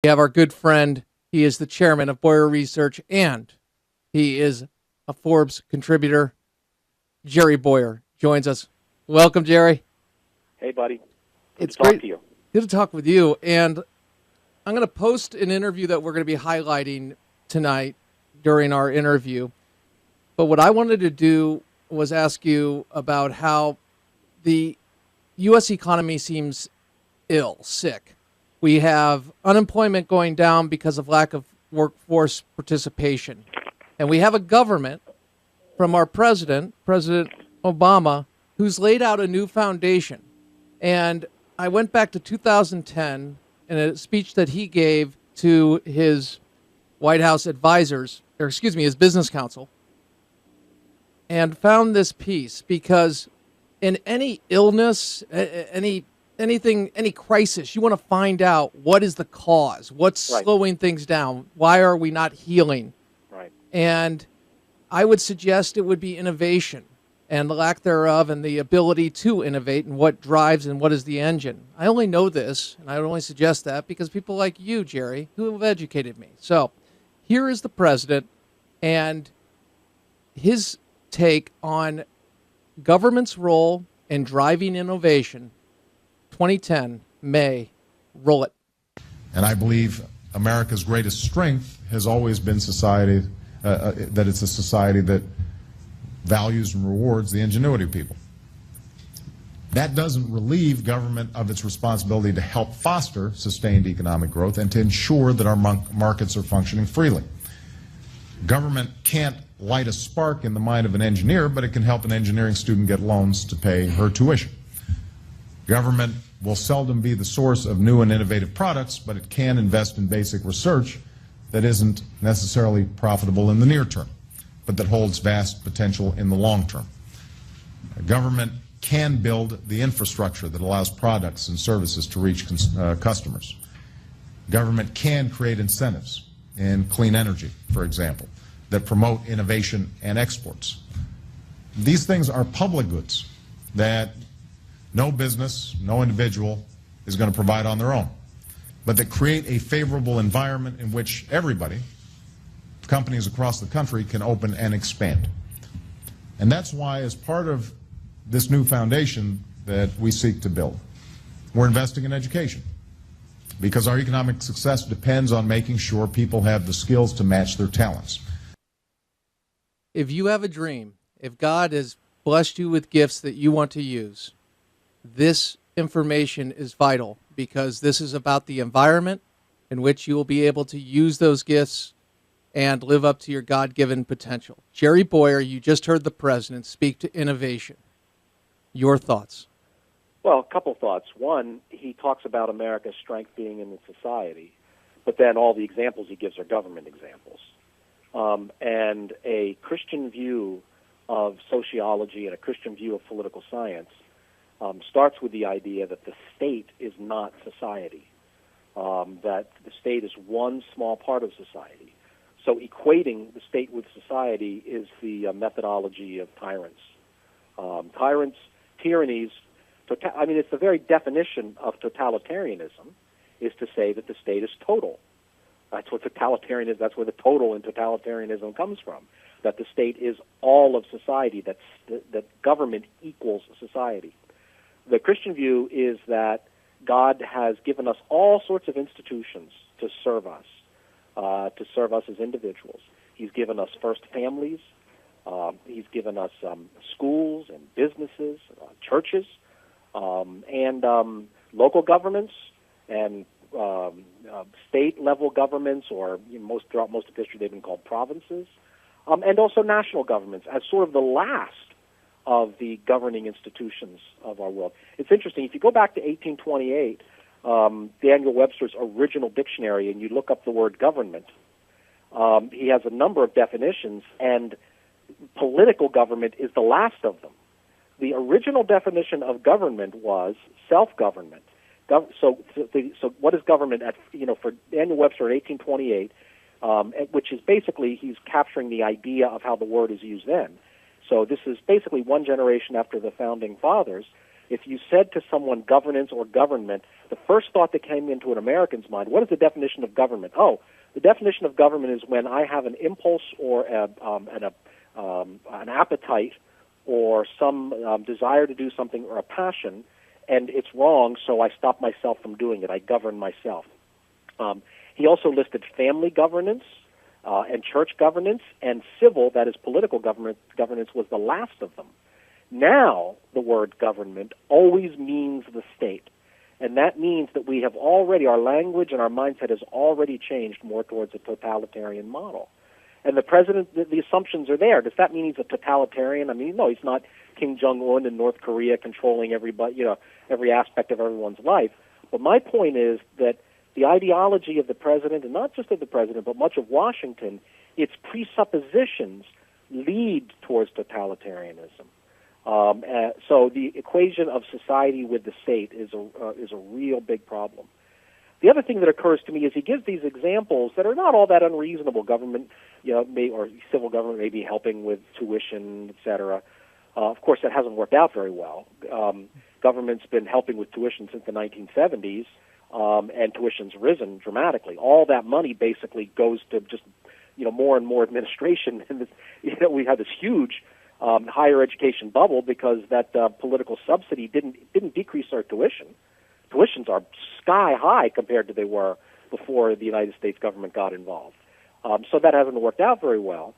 We have our good friend. He is the chairman of Bowyer Research, and he is a Forbes contributor. Jerry Bowyer joins us. Welcome, Jerry. Hey, buddy. It's Good to talk great to you. Good to talk with you. And I'm going to post an interview that we're going to be highlighting tonight during our interview. But what I wanted to do was ask you about how the U.S. economy seems sick. We have unemployment going down because of lack of workforce participation. And we have a government from our President Obama, who's laid out a new foundation. And I went back to 2010 in a speech that he gave to his White House advisors, his business council, and found this piece because in any illness, anything, any crisis, you want to find out what is the cause, what's slowing things down, why are we not healing? Right. And I would suggest it would be innovation and the lack thereof and the ability to innovate and what drives and what is the engine. I only know this, and I would only suggest that because people like you, Jerry, who have educated me. So here is the president and his take on government's role in driving innovation. 2010, May. Roll it. And I believe America's greatest strength has always been society, that it's a society that values and rewards the ingenuity of people. That doesn't relieve government of its responsibility to help foster sustained economic growth and to ensure that our markets are functioning freely. Government can't light a spark in the mind of an engineer, but it can help an engineering student get loans to pay her tuition. Government will seldom be the source of new and innovative products, but it can invest in basic research that isn't necessarily profitable in the near term, but that holds vast potential in the long term. Government can build the infrastructure that allows products and services to reach customers. Government can create incentives in clean energy, for example, that promote innovation and exports. These things are public goods that no business, no individual is going to provide on their own, but that create a favorable environment in which everybody, companies across the country, can open and expand. And that's why, as part of this new foundation that we seek to build, we're investing in education, because our economic success depends on making sure people have the skills to match their talents. If you have a dream, if God has blessed you with gifts that you want to use, this information is vital, because this is about the environment in which you will be able to use those gifts and live up to your God-given potential. Jerry Bowyer, you just heard the president speak to innovation. Your thoughts? Well, a couple thoughts. One, he talks about America's strength being in the society, but then all the examples he gives are government examples. And a Christian view of sociology and a Christian view of political science starts with the idea that the state is not society, that the state is one small part of society. So equating the state with society is the methodology of tyrants. Tyrannies, it's the very definition of totalitarianism, is to say that the state is total. That's what totalitarianism, that's where the total in totalitarianism comes from, that the state is all of society, that government equals society. The Christian view is that God has given us all sorts of institutions to serve us as individuals. He's given us first families. He's given us schools and businesses, churches, and local governments and state-level governments, or throughout most of history they've been called provinces, and also national governments as sort of the last of the governing institutions of our world. It's interesting. If you go back to 1828, Daniel Webster's original dictionary, and you look up the word government, he has a number of definitions, and political government is the last of them. The original definition of government was self-government. So what is government? For Daniel Webster in 1828, which is basically, he's capturing the idea of how the word is used then. So this is basically one generation after the founding fathers. If you said to someone governance or government, the first thought that came into an American's mind, what is the definition of government? Oh, the definition of government is when I have an impulse or an appetite or some desire to do something or a passion, and it's wrong, so I stop myself from doing it. I govern myself. He also listed family governance and church governance, and civil, that is political governance, was the last of them. Now, the word government always means the state. And that means that we have already, our language and our mindset has already changed more towards a totalitarian model. And the president, the assumptions are there. Does that mean he's a totalitarian? I mean, no, he's not Kim Jong-un in North Korea controlling everybody, every aspect of everyone's life. But my point is that the ideology of the president, and not just of the president, but much of Washington, its presuppositions lead towards totalitarianism. So the equation of society with the state is a real big problem. The other thing that occurs to me is he gives these examples that are not all that unreasonable. Government, or civil government may be helping with tuition, et cetera. Of course, that hasn't worked out very well. Government's been helping with tuition since the 1970s, and tuition's risen dramatically. All that money basically goes to just, more and more administration, and we have this huge higher education bubble because that political subsidy didn't decrease our tuition. Tuitions are sky high compared to they were before the United States government got involved. So that hasn't worked out very well.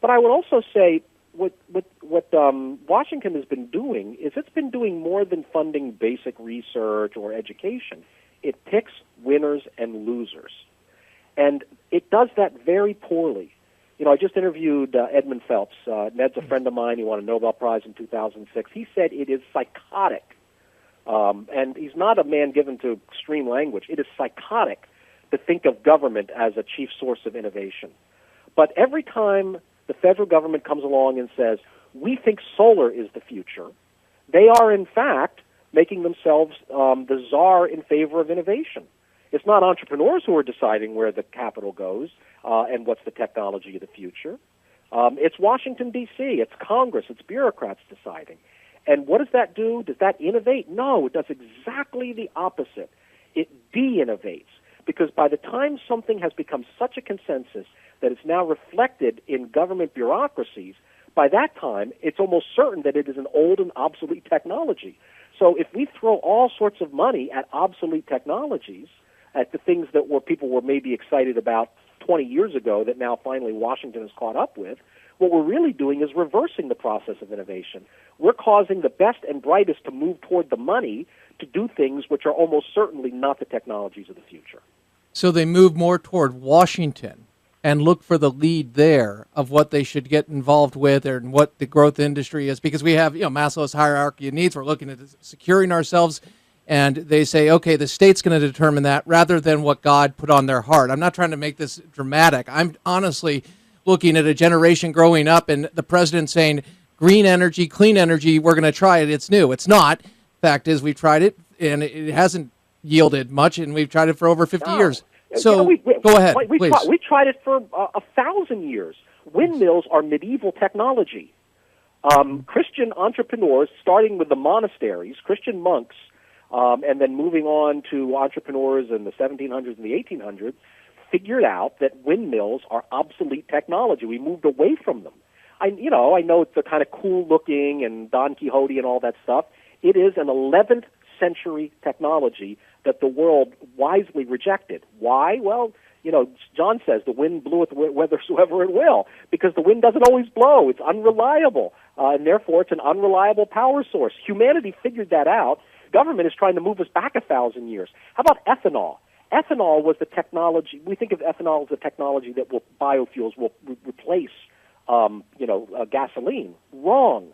But I would also say what Washington has been doing is it's been doing more than funding basic research or education. It picks winners and losers. And it does that very poorly. I just interviewed Edmund Phelps. Ned's a friend of mine. He won a Nobel Prize in 2006. He said it is psychotic. And he's not a man given to extreme language. It is psychotic to think of government as a chief source of innovation. But every time the federal government comes along and says, we think solar is the future, they are, in fact, making themselves the czar in favor of innovation. It's not entrepreneurs who are deciding where the capital goes and what's the technology of the future. It's Washington, D.C., it's Congress, it's bureaucrats deciding. And what does that do? Does that innovate? No, it does exactly the opposite. It de-innovates, because by the time something has become such a consensus that it's now reflected in government bureaucracies, by that time it's almost certain that it is an old and obsolete technology. So if we throw all sorts of money at obsolete technologies, at the things that people were maybe excited about 20 years ago that now finally Washington has caught up with, what we're really doing is reversing the process of innovation. We're causing the best and brightest to move toward the money to do things which are almost certainly not the technologies of the future. So they move more toward Washington and look for the lead there of what they should get involved with and what the growth industry is, because we have Maslow's hierarchy of needs. We're looking at securing ourselves, and they say, okay, the state's going to determine that rather than what God put on their heart. I'm not trying to make this dramatic. I'm honestly looking at a generation growing up and the president saying, green energy, clean energy, we're going to try it. It's new. It's not. Fact is, we've tried it, and it hasn't yielded much, and we've tried it for over 50 years. So go ahead, please. We tried it for 1,000 years. Windmills are medieval technology. Christian entrepreneurs, starting with the monasteries, Christian monks, and then moving on to entrepreneurs in the 1700s and the 1800s, figured out that windmills are obsolete technology. We moved away from them. I know it's kind of cool-looking and Don Quixote and all that stuff. It is an 11th century technology that the world wisely rejected. Why? Well, John says the wind bloweth whithersoever it will, because the wind doesn't always blow. It's unreliable, and therefore it's an unreliable power source. Humanity figured that out. Government is trying to move us back 1,000 years. How about ethanol? Ethanol was the technology. We think of ethanol as a technology that biofuels will replace, gasoline. Wrong.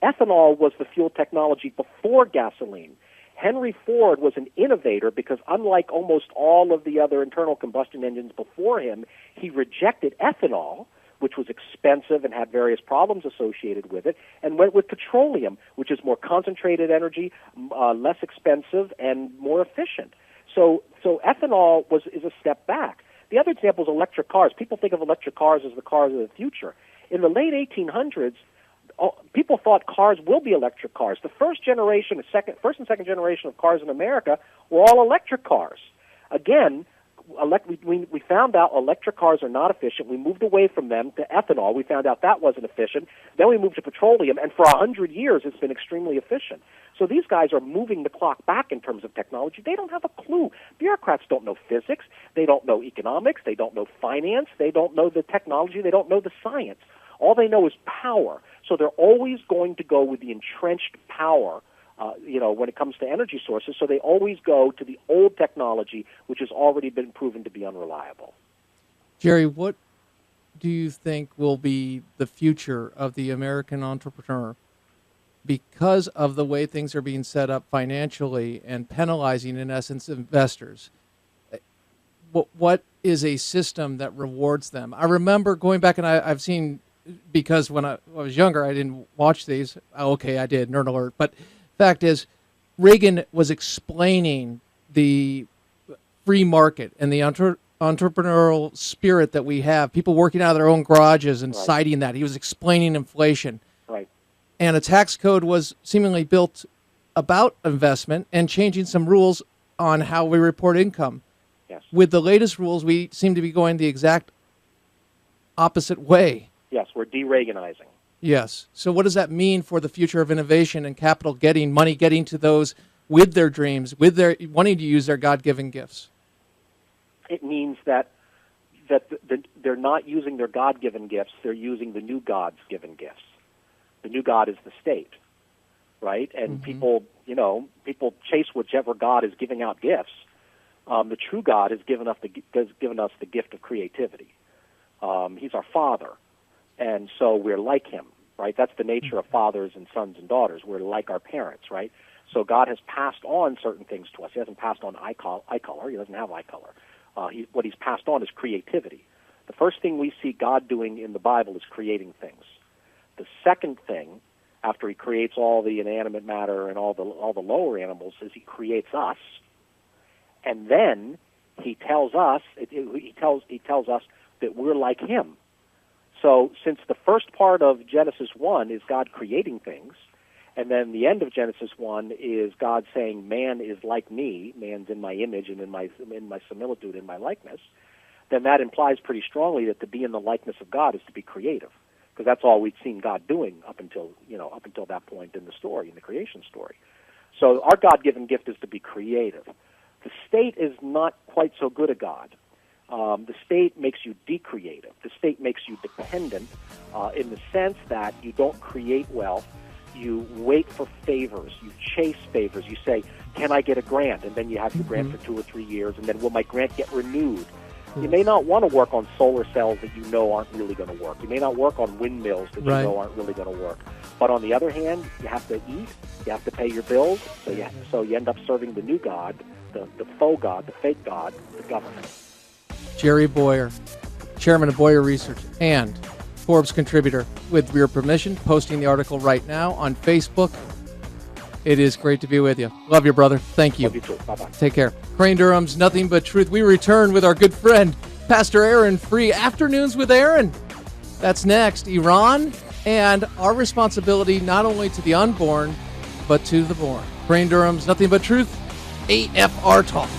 Ethanol was the fuel technology before gasoline. Henry Ford was an innovator because, unlike almost all of the other internal combustion engines before him, he rejected ethanol, which was expensive and had various problems associated with it, and went with petroleum, which is more concentrated energy, less expensive, and more efficient. So ethanol is a step back. The other example is electric cars. People think of electric cars as the cars of the future. In the late 1800s, people thought cars will be electric cars. The first and second generation of cars in America were all electric cars. Again, we found out electric cars are not efficient. We moved away from them to ethanol. We found out that wasn't efficient. Then we moved to petroleum, and for 100 years it's been extremely efficient. So these guys are moving the clock back in terms of technology. They don't have a clue. Bureaucrats don't know physics. They don't know economics. They don't know finance. They don't know the technology. They don't know the science. All they know is power. So they're always going to go with the entrenched power, when it comes to energy sources. So they always go to the old technology, which has already been proven to be unreliable. Jerry, what do you think will be the future of the American entrepreneur because of the way things are being set up financially and penalizing, in essence, investors? What is a system that rewards them? I remember going back, and I've seen, because when I was younger, I didn't watch these. Okay, I did, nerd alert. But fact is, Reagan was explaining the free market and the entrepreneurial spirit that we have, people working out of their own garages and citing that. He was explaining inflation. Right. And a tax code was seemingly built about investment and changing some rules on how we report income. Yes. With the latest rules, we seem to be going the exact opposite way. Yes, we're de-Reaganizing. Yes. So what does that mean for the future of innovation and capital money getting to those with their dreams, with their wanting to use their God-given gifts? It means that they're not using their God-given gifts, they're using the new God's given gifts. The new God is the state, right? And people chase whichever God is giving out gifts. The true God has given us the gift of creativity. He's our Father, and so we're like Him, right? That's the nature of fathers and sons and daughters. We're like our parents, right? So God has passed on certain things to us. He hasn't passed on eye color. He doesn't have eye color. What He's passed on is creativity. The first thing we see God doing in the Bible is creating things. The second thing, after He creates all the inanimate matter and all the lower animals, is He creates us. And then He tells us He tells us that we're like Him. So since the first part of Genesis 1 is God creating things, and then the end of Genesis 1 is God saying, man is like me, man's in my image and in my similitude, in my likeness, then that implies pretty strongly that to be in the likeness of God is to be creative, because that's all we'd seen God doing up until that point in the story, in the creation story. So our God-given gift is to be creative. The state is not quite so good a God. The state makes you decreative. The state makes you dependent in the sense that you don't create wealth. You wait for favors. You chase favors. You say, can I get a grant? And then you have your grant for 2 or 3 years, and then will my grant get renewed? You may not want to work on solar cells that you know aren't really going to work. You may not work on windmills that you know aren't really going to work. But on the other hand, you have to eat. You have to pay your bills. So you end up serving the new God, the faux God, the fake God, the government. Jerry Bowyer, chairman of Bowyer Research and Forbes contributor, with your permission, posting the article right now on Facebook. It is great to be with you. Love you, brother. Thank you. Love you too. Bye-bye. Take care. Crane Durham's Nothing But Truth. We return with our good friend, Pastor Aaron Free. Afternoons with Aaron. That's next. Iran and our responsibility not only to the unborn, but to the born. Crane Durham's Nothing But Truth. AFR Talk.